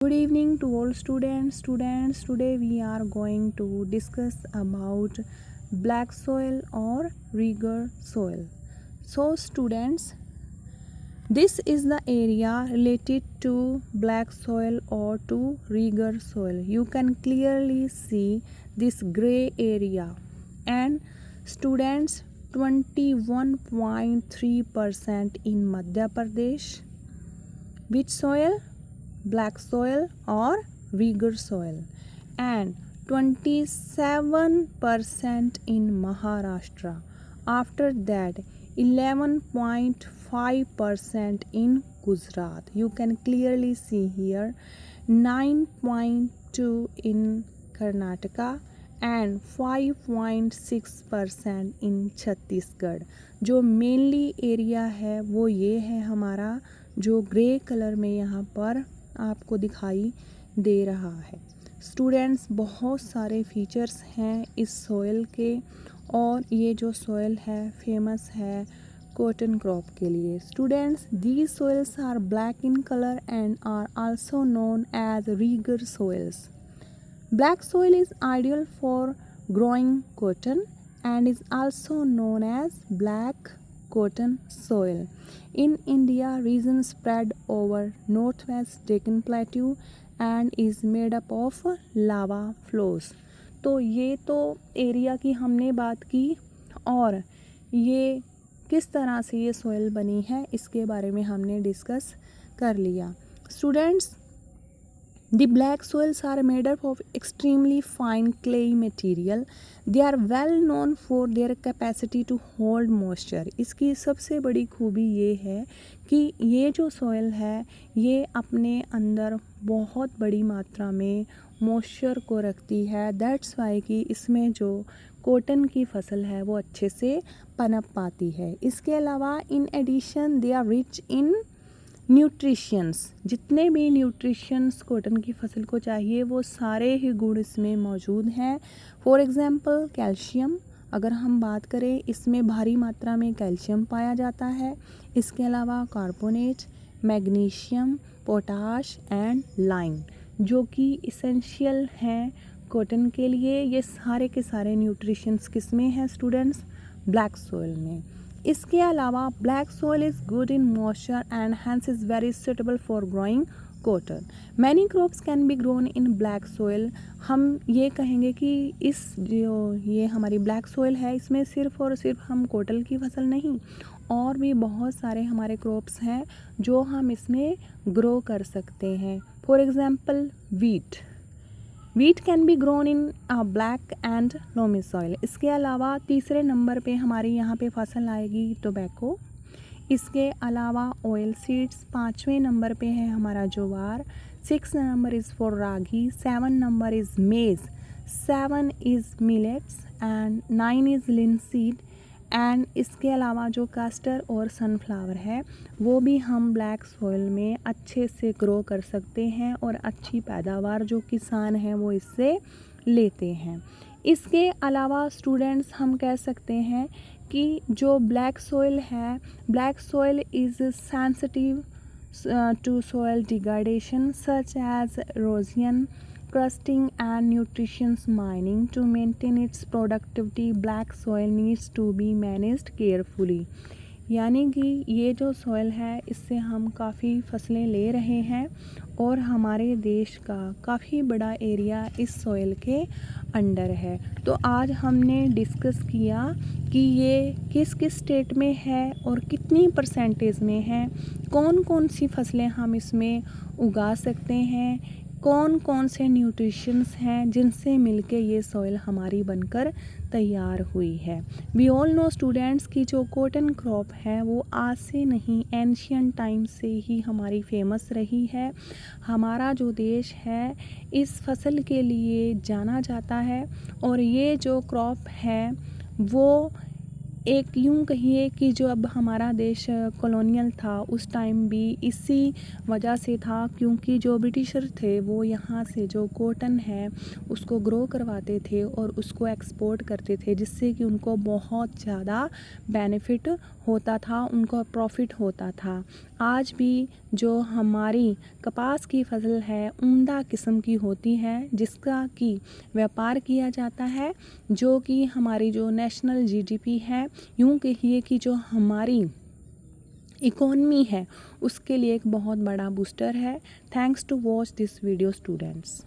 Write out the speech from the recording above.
Good evening to all students. Today we are going to discuss about black soil or rigor soil. So students, this is the area related to black soil or to rigor soil. You can clearly see this gray area, and students, 21.3% in Madhya Pradesh. Which soil? Black soil or rigor soil, and 27% in Maharashtra. After that, 11.5% in Gujarat. You can clearly see here 9.2 in Karnataka and 5.6% in Chhattisgarh. जो mainly area है वो ये है हमारा, जो grey colour में यहाँ पर आपको दिखाई दे रहा है. स्टूडेंट्स, बहुत सारे फीचर्स हैं इस सॉइल के, और ये जो सॉइल है फेमस है कॉटन क्रॉप के लिए. Students, these soils are black in colour and are also known as regur soils. Black soil is ideal for growing cotton and is also known as black cotton soil. In India, region spread over northwest Deccan Plateau and is made up of lava flows. तो ये तो area की हमने बात की, और ये किस तरह से ये सॉइल बनी है इसके बारे में हमने डिस्कस कर लिया. Students, the black soils are made up of extremely fine clay material. They are well known for their capacity to hold moisture. इसकी सबसे बड़ी खूबी ये है कि ये जो सॉइल है ये अपने अंदर बहुत बड़ी मात्रा में मॉइस्चर को रखती है. दैट्स वाई कि इसमें जो कॉटन की फसल है वो अच्छे से पनप पाती है. इसके अलावा in addition they are rich in nutritions. जितने भी न्यूट्रिशंस कॉटन की फसल को चाहिए वो सारे ही गुण इसमें मौजूद हैं. फॉर एग्ज़ाम्पल कैल्शियम, अगर हम बात करें इसमें भारी मात्रा में कैल्शियम पाया जाता है. इसके अलावा carbonate, magnesium, potash and lime, जो कि इसेंशियल हैं कॉटन के लिए. ये सारे के सारे न्यूट्रिशंस किस में हैं स्टूडेंट्स? ब्लैक सॉइल में. इसके अलावा black soil is good in moisture and hence is very suitable for growing cotton. Many crops can be grown in black soil. हम ये कहेंगे कि इस जो ये हमारी ब्लैक सॉइल है इसमें सिर्फ और सिर्फ हम कॉटन की फसल नहीं, और भी बहुत सारे हमारे क्रॉप्स हैं जो हम इसमें ग्रो कर सकते हैं. For example wheat can be grown in black and loamy soil. इसके अलावा तीसरे नंबर पे हमारी यहाँ पे फसल आएगी टोबैको. इसके अलावा ऑयल सीड्स. पाँचवें नंबर पे है हमारा ज्वार. 6 number is for ragi. 7 number is मेज़. 7 is millets and 9 is linseed. And इसके अलावा जो कास्टर और सनफ्लावर है वो भी हम ब्लैक सॉइल में अच्छे से ग्रो कर सकते हैं, और अच्छी पैदावार जो किसान हैं वो इससे लेते हैं. इसके अलावा स्टूडेंट्स, हम कह सकते हैं कि जो ब्लैक सॉइल है, black soil is sensitive to soil degradation such as erosion, crusting and nutrition mining. To maintain its productivity, black soil needs to be managed carefully. यानी कि ये जो सॉइल है इससे हम काफ़ी फसलें ले रहे हैं, और हमारे देश का काफ़ी बड़ा एरिया इस सॉइल के अंडर है. तो आज हमने डिस्कस किया कि ये किस किस स्टेट में है और कितनी परसेंटेज में है, कौन कौन सी फसलें हम इसमें उगा सकते हैं, कौन कौन से न्यूट्रिशंस हैं जिनसे मिलके ये सॉइल हमारी बनकर तैयार हुई है. वी ऑल नो स्टूडेंट्स कि जो कॉटन क्रॉप है वो आज से नहीं, एंशियंट टाइम से ही हमारी फेमस रही है. हमारा जो देश है इस फसल के लिए जाना जाता है, और ये जो क्रॉप है वो एक यूँ कहिए कि जो अब हमारा देश कॉलोनियल था उस टाइम भी इसी वजह से था, क्योंकि जो ब्रिटिशर थे वो यहाँ से जो कॉटन है उसको ग्रो करवाते थे और उसको एक्सपोर्ट करते थे, जिससे कि उनको बहुत ज़्यादा बेनिफिट होता था, उनको प्रॉफिट होता था। आज भी जो हमारी कपास की फसल है उम्दा किस्म की होती है, जिसका कि व्यापार किया जाता है, जो कि हमारी जो नेशनल जीडीपी है, यूँ कहिए कि जो हमारी इकोनमी है उसके लिए एक बहुत बड़ा बूस्टर है। Thanks to watch this video students.